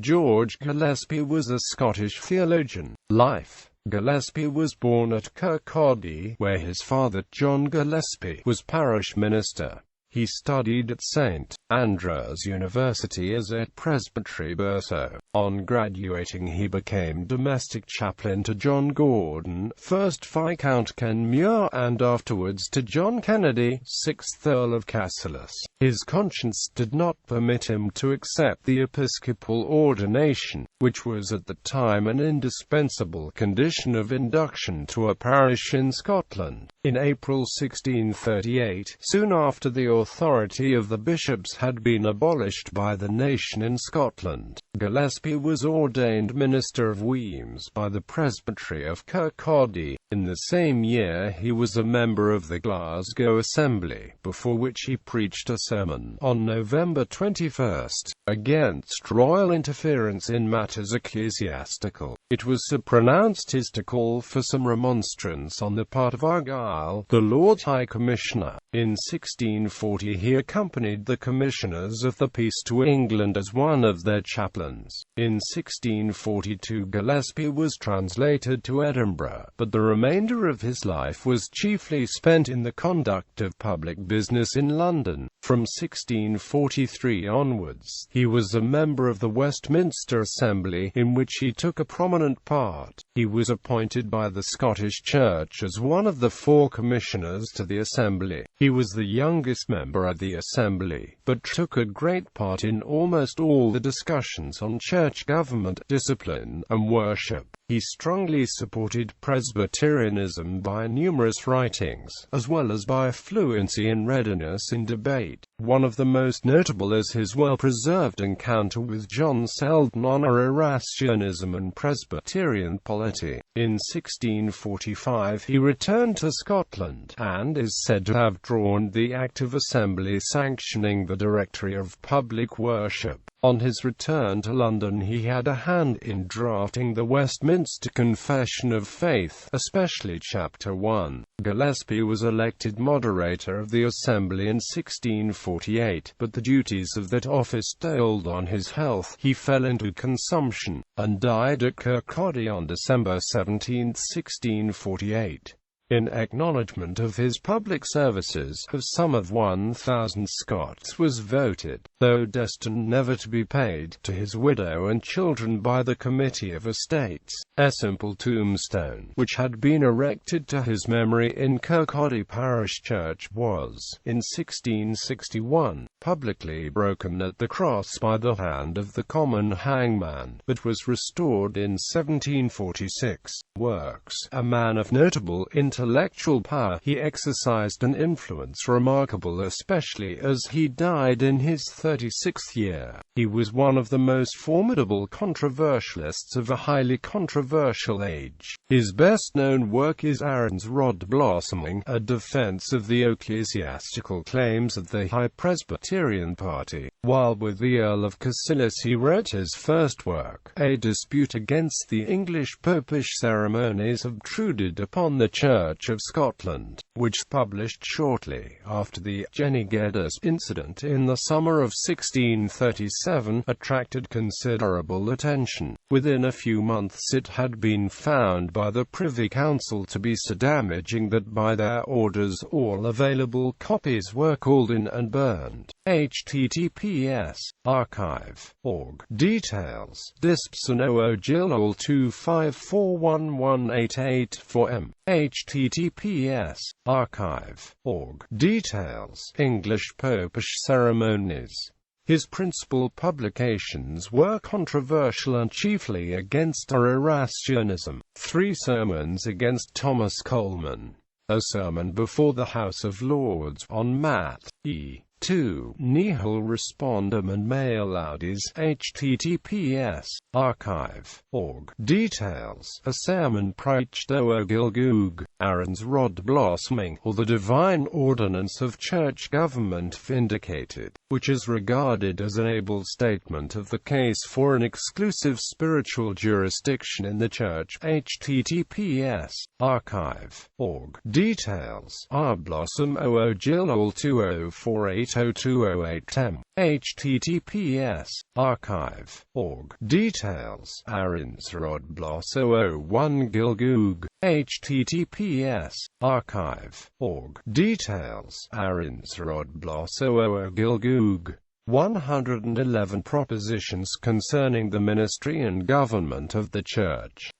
George Gillespie was a Scottish theologian. Life. Gillespie was born at Kirkcaldy, where his father, John Gillespie, was parish minister. He studied at St. Andrews University as a presbytery bursar. On graduating he became domestic chaplain to John Gordon, 1st Viscount Kenmure, and afterwards to John Kennedy, 6th Earl of Cassilis. His conscience did not permit him to accept the episcopal ordination, which was at the time an indispensable condition of induction to a parish in Scotland. In April 1638, soon after the authority of the bishops had been abolished by the nation in Scotland, Gillespie was ordained minister of Wemyss by the presbytery of Kirkcaldy. In the same year he was a member of the Glasgow Assembly, before which he preached a sermon, on November 21, against royal interference in matters ecclesiastical. It was pronounced his to call for some remonstrance on the part of Argyll, the Lord High Commissioner. In 1640 he accompanied the Commissioners of the Peace to England as one of their chaplains. In 1642 Gillespie was translated to Edinburgh, but the remainder of his life was chiefly spent in the conduct of public business in London. From 1643 onwards, he was a member of the Westminster Assembly, in which he took a prominent part. He was appointed by the Scottish Church as one of the 4 commissioners to the Assembly. He was the youngest member of the Assembly, but took a great part in almost all the discussions on church government, discipline, and worship. He strongly supported Presbyterianism by numerous writings, as well as by fluency and readiness in debate. One of the most notable is his well-preserved encounter with John Selden on Erastianism and Presbyterian polity. In 1645 he returned to Scotland, and is said to have drawn the Act of Assembly sanctioning the Directory of Public Worship. On his return to London he had a hand in drafting the Westminster Confession of Faith, especially Chapter 1. Gillespie was elected moderator of the Assembly in 1648, but the duties of that office told on his health. He fell into consumption, and died at Kirkcaldy on December 17, 1648. In acknowledgement of his public services, a sum of 1,000 Scots was voted, though destined never to be paid, to his widow and children by the Committee of Estates. A simple tombstone, which had been erected to his memory in Kirkcaldy Parish Church, was, in 1661, publicly broken at the cross by the hand of the common hangman, but was restored in 1746. Works. A man of notable intellectual power, he exercised an influence remarkable, especially as he died in his 36th year. He was one of the most formidable controversialists of a highly controversial age. His best-known work is Aaron's Rod Blossoming, a defense of the ecclesiastical claims of the High Presbyterian party. While with the Earl of Cassilis he wrote his first work, A Dispute Against the English Popish Ceremonies Obtruded upon the Church of Scotland, which, published shortly after the Jenny Geddes incident in the summer of 1637, attracted considerable attention. Within a few months it had been found by the Privy Council to be so damaging that by their orders all available copies were called in and burned. https archive.org. Details. Dispson 00 Gillespie 2541188 https archive.org. Details. English Popish Ceremonies. His principal publications were controversial and chiefly against Erastianism. 3 sermons against Thomas Coleman. A sermon before the House of Lords on Matt. E. 2. Nihil respondum and mea laudis. https archive.org. Details. A sermon preached o'er Gilgoog, Aaron's Rod Blossoming, or the Divine Ordinance of Church Government Vindicated, which is regarded as an able statement of the case for an exclusive spiritual jurisdiction in the Church. https archive.org. Details. R. Blossom 00 Gillespie 2048 0802008m. https archive.org. Details Arinsrodblos 001 Gilgoog. https archive.org. Details Arinsrodblos 000 Gilgoog. 111 Propositions concerning the ministry and government of the Church.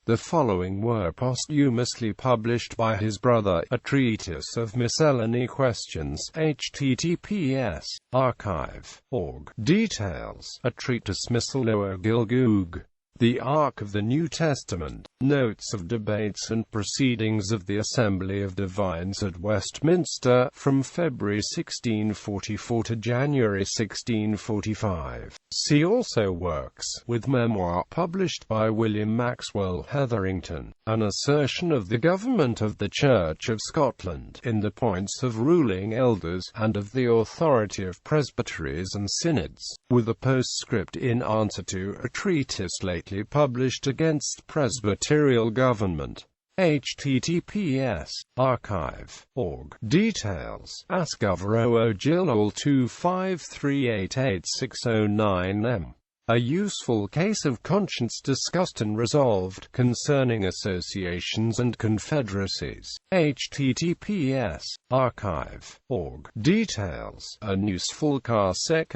The following were posthumously published by his brother, A Treatise of Miscellany Questions. https archive.org. Details A Treatise Miscellany Gilgoog. The Ark of the New Testament. Notes of Debates and Proceedings of the Assembly of Divines at Westminster, from February 1644 to January 1645. See also Works, with Memoir published by William Maxwell Hetherington, an assertion of the government of the Church of Scotland, in the points of ruling elders, and of the authority of presbyteries and synods, with a postscript in answer to a treatise lately published against presbyterial government. https archive.org. Details Ascover Gillespie 25388609m. A useful case of conscience discussed and resolved concerning associations and confederacies. https archive.org. Details A useful Carsec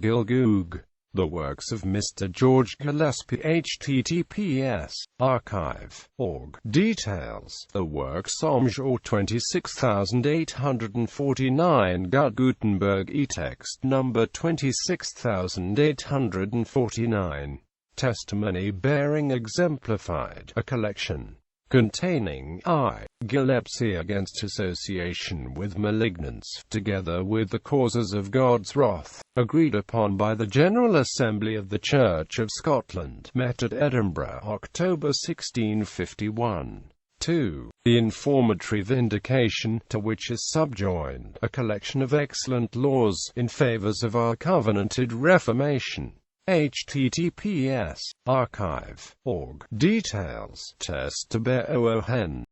Gilgoog. The Works of Mr. George Gillespie. https archive.org. Details The Works Omjor 26849 Gutenberg e-text number 26849. Testimony bearing exemplified. A collection containing Gillespie against association with malignants, together with the causes of God's wrath, agreed upon by the General Assembly of the Church of Scotland, met at Edinburgh, October 1651. 2. The Informatory Vindication, to which is subjoined a collection of excellent laws in favours of our covenanted Reformation. https archive.org. Details Test to bear hen